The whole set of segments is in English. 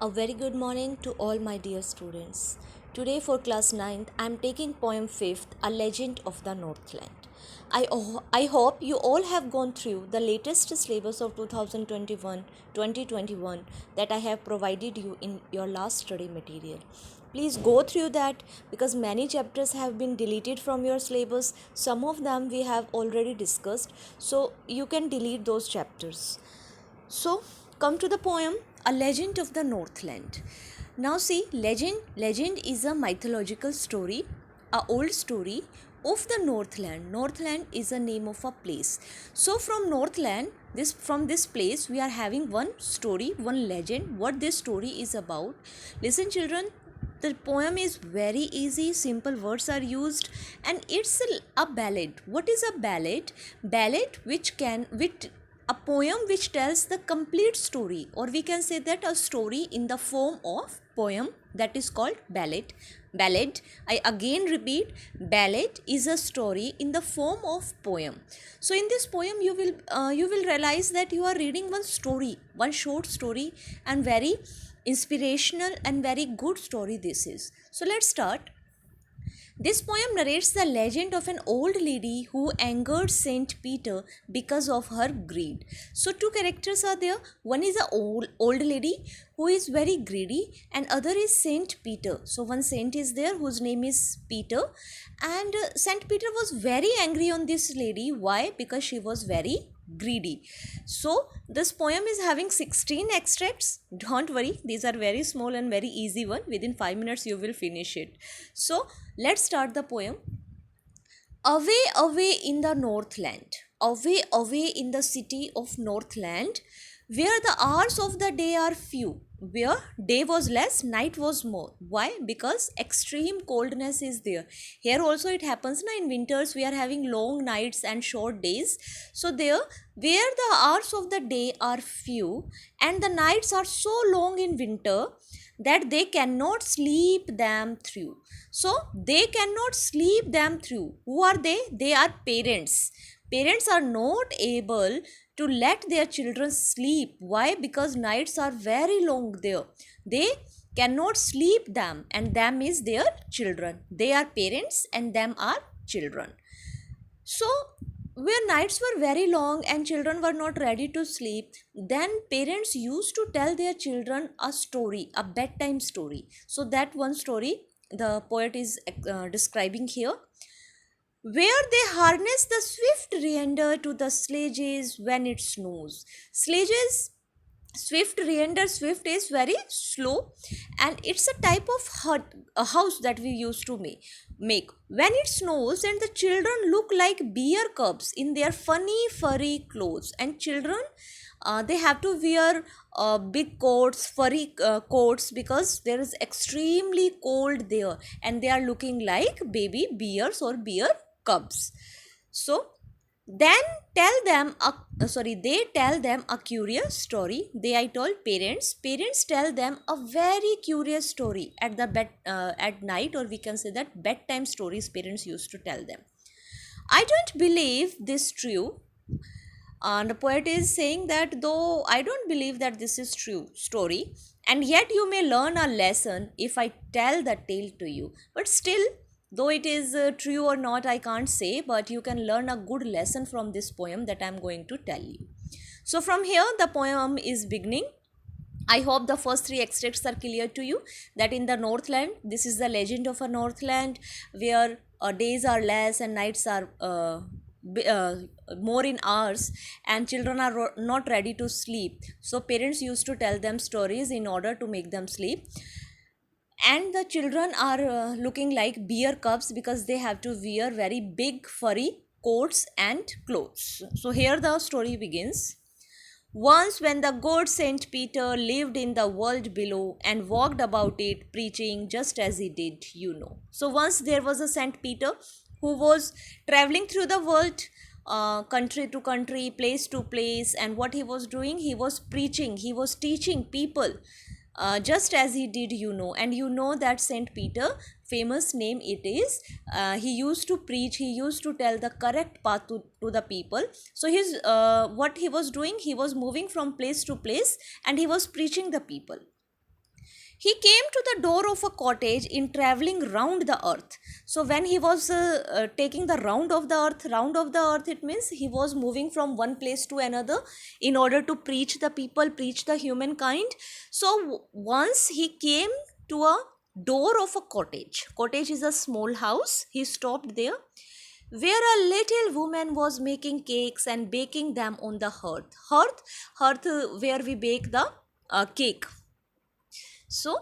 A very good morning to all my dear students. Today for class 9th, I am taking poem 5th, A Legend of the Northland. I hope you all have gone through the latest syllabus of 2021 that I have provided you in your last study material. Please go through that because many chapters have been deleted from your syllabus. Some of them we have already discussed, so you can delete those chapters. So, come to the poem A Legend of the Northland. Now see, legend is a mythological story, a old story of the Northland. Northland is a name of a place. So from Northland, this place we are having one story, one legend, what this story is about. Listen children, the poem is very easy, simple words are used, and it's a ballad. What is a ballad? Ballad which a poem which tells the complete story, or we can say that a story in the form of poem, that is called ballad. I again repeat, ballad is a story in the form of poem. So in this poem you will realize that you are reading one story, one short story, and very inspirational and very good story this is. So let's start. This poem narrates the legend of an old lady who angered Saint Peter because of her greed. So two characters are there. One is a old lady who is very greedy, and other is Saint Peter. So one saint is there whose name is Peter, and Saint Peter was very angry on this lady. Why? Because she was very greedy. So this poem is having 16 extracts. Don't worry, these are very small and very easy one. Within 5 minutes you will finish it. So let's start the poem. Away, away in the Northland, away, away in the city of Northland, where the hours of the day are few, where day was less, night was more. Why? Because extreme coldness is there. Here also it happens na, in winters we are having long nights and short days. So there, where the hours of the day are few and the nights are so long in winter that they cannot sleep them through. So they cannot sleep them through. Who are they? They are parents. Parents are not able to let their children sleep. Why? Because nights are very long there. They cannot sleep them, and them is their children. They are parents and them are children. So where nights were very long and children were not ready to sleep, then parents used to tell their children a story, a bedtime story. So that one story the poet is describing here, where they harness the swift reindeer to the sledges when it snows. Sledges, swift reindeer, swift is very slow, and it's a type of hut, a house that we used to make when it snows, and the children look like bear cubs in their funny furry clothes. And children, they have to wear big coats, furry coats, because there is extremely cold there, and they are looking like baby bears or bear cubs. So then they tell them a curious story. I told parents tell them a very curious story at the bed, at night, or we can say that bedtime stories parents used to tell them. I don't believe this true. And the poet is saying that though I don't believe that this is true story, and yet you may learn a lesson if I tell the tale to you. But still, though it is true or not, I can't say, but you can learn a good lesson from this poem that I'm going to tell you. So from here the poem is beginning. I hope the first three extracts are clear to you, that in the Northland, this is the legend of a Northland where days are less and nights are more in hours, and children are not ready to sleep. So parents used to tell them stories in order to make them sleep. And the children are looking like bear cubs because they have to wear very big furry coats and clothes. So here the story begins. Once, when the good Saint Peter lived in the world below and walked about it, preaching just as he did, you know. So, once there was a Saint Peter who was traveling through the world, country to country, place to place, and what he was doing, he was preaching, he was teaching people. Just as he did, you know. And you know that Saint Peter, famous name it is, he used to preach, he used to tell the correct path to the people. So his what he was doing, he was moving from place to place and he was preaching the people. He came to the door of a cottage in traveling round the earth. So when he was taking the round of the earth, it means he was moving from one place to another in order to preach the people, preach the humankind. So once he came to a door of a cottage. Cottage is a small house. He stopped there where a little woman was making cakes and baking them on the hearth. Hearth, where we bake the cake. So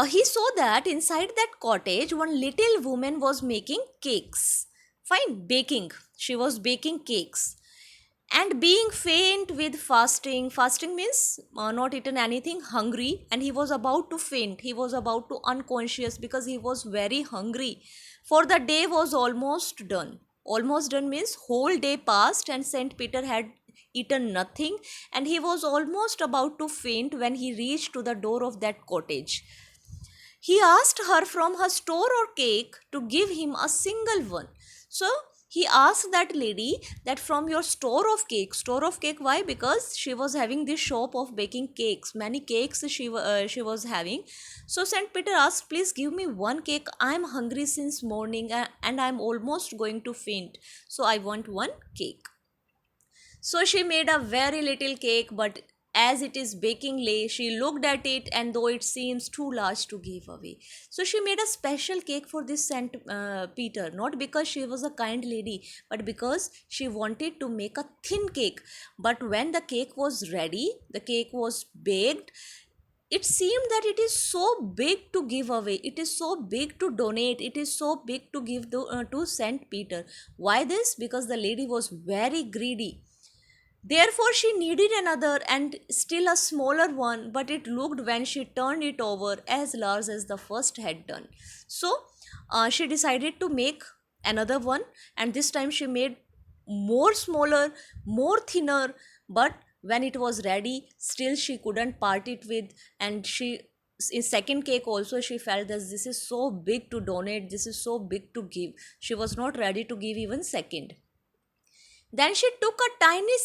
he saw that inside that cottage, one little woman was making cakes. Fine, baking. She was baking cakes. And being faint with fasting means not eaten anything, hungry, and he was about to faint. He was about to unconscious because he was very hungry. For the day was almost done. Almost done means whole day passed and Saint Peter had eaten nothing, and he was almost about to faint when he reached to the door of that cottage. He asked her from her store or cake to give him a single one. So he asked that lady that from your store of cake, why? Because she was having this shop of baking cakes, many cakes she was having. So Saint Peter asked, please give me one cake. I am hungry since morning and I am almost going to faint. So I want one cake. So she made a very little cake, but as it is baking lay, she looked at it, and though it seems too large to give away. So she made a special cake for this Saint Peter, not because she was a kind lady, but because she wanted to make a thin cake. But when the cake was ready, the cake was baked, it seemed that it is so big to give away, it is so big to donate, it is so big to give to Saint Peter. Why this? Because the lady was very greedy. Therefore, she needed another and still a smaller one, but it looked when she turned it over as large as the first had done. So, she decided to make another one, and this time she made more smaller, more thinner, but when it was ready, still she couldn't part it with, and she in second cake also she felt that this is so big to donate, this is so big to give. She was not ready to give even second. Then she took a tiny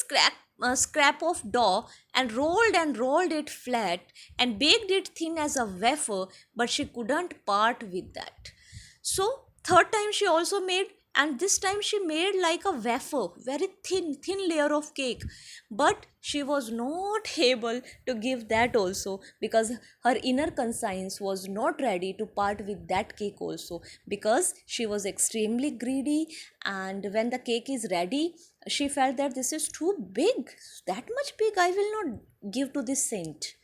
scrap of dough and rolled it flat and baked it thin as a wafer, but she couldn't part with that. So, third time she also made, and this time she made like a wafer, very thin layer of cake. But she was not able to give that also because her inner conscience was not ready to part with that cake also, because she was extremely greedy, and when the cake is ready, she felt that this is too big, that much big I will not give to this saint.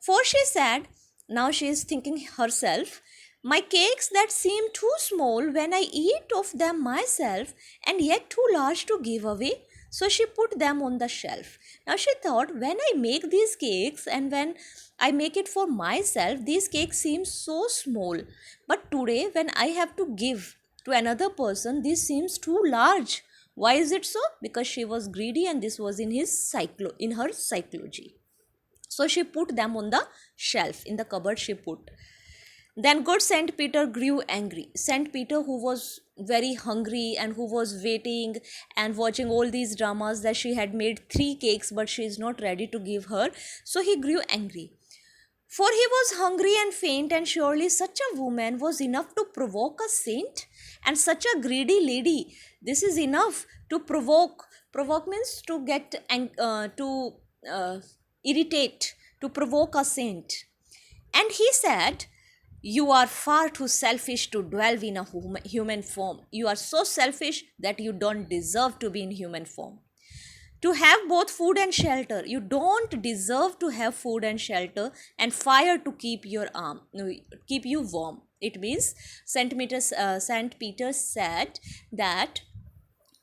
For she said, now she is thinking herself, my cakes that seem too small when I eat of them myself and yet too large to give away. So she put them on the shelf. Now she thought, when I make these cakes and when I make it for myself, these cakes seem so small. But today, when I have to give to another person, this seems too large. Why is it so? Because she was greedy and this was in in her psychology. So she put them on the shelf, in the cupboard she put. Then good Saint Peter grew angry. Saint Peter, who was very hungry and who was waiting and watching all these dramas, that she had made three cakes but she is not ready to give her. So he grew angry. For he was hungry and faint, and surely such a woman was enough to provoke a saint, and such a greedy lady. This is enough to provoke. Provoke means to get to irritate, to provoke a saint. And he said, you are far too selfish to dwell in a human form. You are so selfish that you don't deserve to be in human form. To have both food and shelter. You don't deserve to have food and shelter and fire to keep keep you warm. It means Saint Peter said that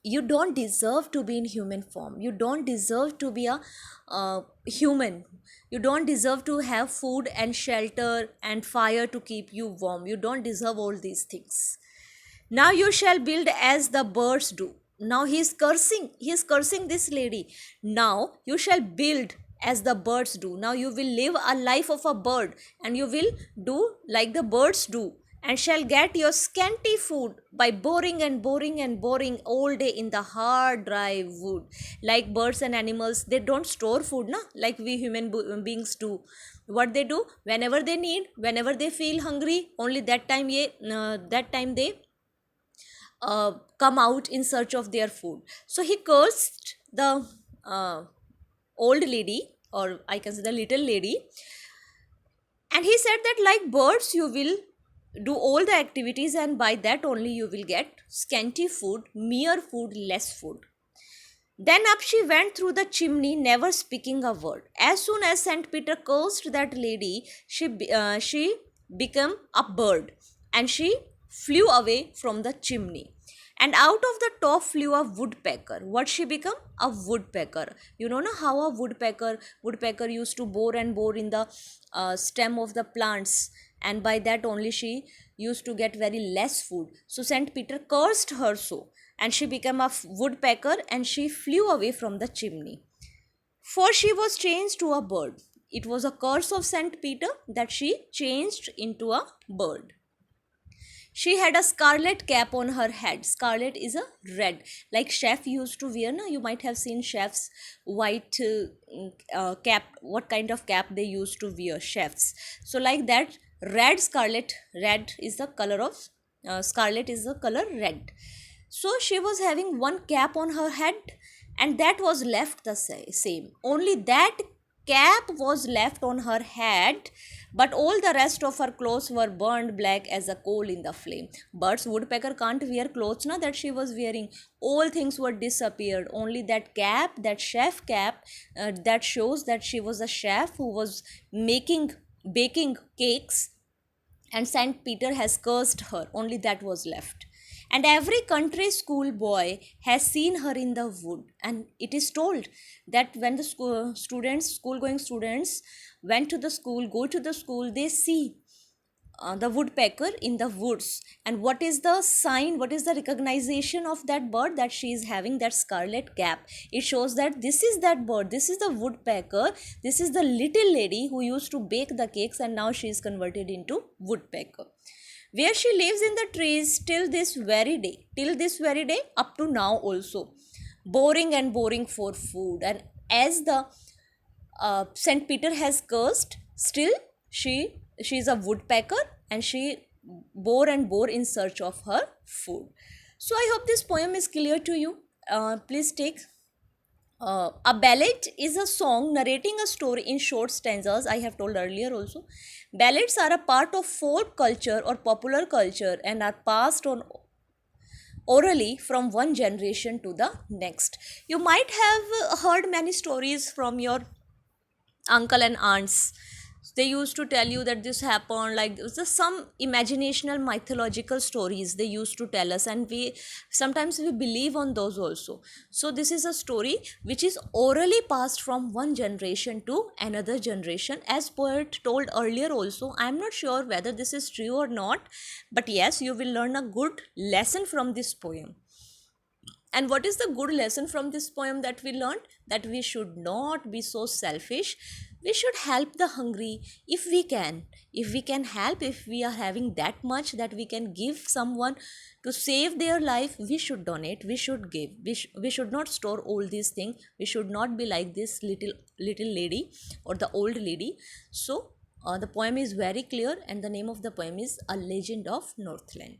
you don't deserve to be in human form, you don't deserve to be a human, you don't deserve to have food and shelter and fire to keep you warm, you don't deserve all these things. Now you shall build as the birds do. Now he is cursing this lady. Now you shall build as the birds do. Now you will live a life of a bird and you will do like the birds do, and shall get your scanty food by boring and boring and boring all day in the hard dry wood. Like birds and animals, they don't store food, na? Like we human beings do. what they do, whenever they need, whenever they feel hungry, only that time they come out in search of their food. So he cursed the uh, old lady, or I can say the little lady, and he said that like birds you will do all the activities, and by that only you will get scanty food, mere food, less food. Then up she went through the chimney, never speaking a word. As soon as Saint Peter cursed that lady, she became a bird, and she flew away from the chimney. And out of the top flew a woodpecker. What she became? A woodpecker. You know na how a woodpecker used to bore and bore in the stem of the plants, and by that only she used to get very less food. So Saint Peter cursed her so, and she became a woodpecker, and she flew away from the chimney. For she was changed to a bird. It was a curse of Saint Peter that she changed into a bird. She had a scarlet cap on her head. Scarlet is a red, like chef used to wear. Na? You might have seen chefs white cap. What kind of cap they used to wear, chefs? So like that, red scarlet. Red is the color of scarlet is the color red. So she was having one cap on her head, and that was left the same. Only that cap was left on her head, but all the rest of her clothes were burned black as a coal in the flame. Birds, woodpecker can't wear clothes now that she was wearing. All things were disappeared. Only that cap, that chef cap, that shows that she was a chef who was baking cakes, and Saint Peter has cursed her. Only that was left. And every country school boy has seen her in the wood. And it is told that when the school going students went to the school, go to the school, they see the woodpecker in the woods. And what is the sign, what is the recognition of that bird? That she is having that scarlet cap. It shows that this is that bird, this is the woodpecker, this is the little lady who used to bake the cakes, and now she is converted into woodpecker, where she lives in the trees till this very day, up to now also, boring and boring for food. And as the Saint Peter has cursed, still she is a woodpecker, and she bore and bore in search of her food. So I hope this poem is clear to you. Please take a ballad is a song narrating a story in short stanzas. I have told earlier also. Ballads are a part of folk culture or popular culture and are passed on orally from one generation to the next. You might have heard many stories from your uncle and aunts. They used to tell you that this happened, like it was just some imaginational mythological stories they used to tell us, and we sometimes we believe on those also. So this is a story which is orally passed from one generation to another generation, as poet told earlier also. I am not sure whether this is true or not, but yes, you will learn a good lesson from this poem. And what is the good lesson from this poem that we learned? That we should not be so selfish. We should help the hungry if we can. If we can help, if we are having that much that we can give someone to save their life, we should donate, we should give. We should not store all these things. We should not be like this little lady or the old lady. So the poem is very clear, and the name of the poem is A Legend of Northland.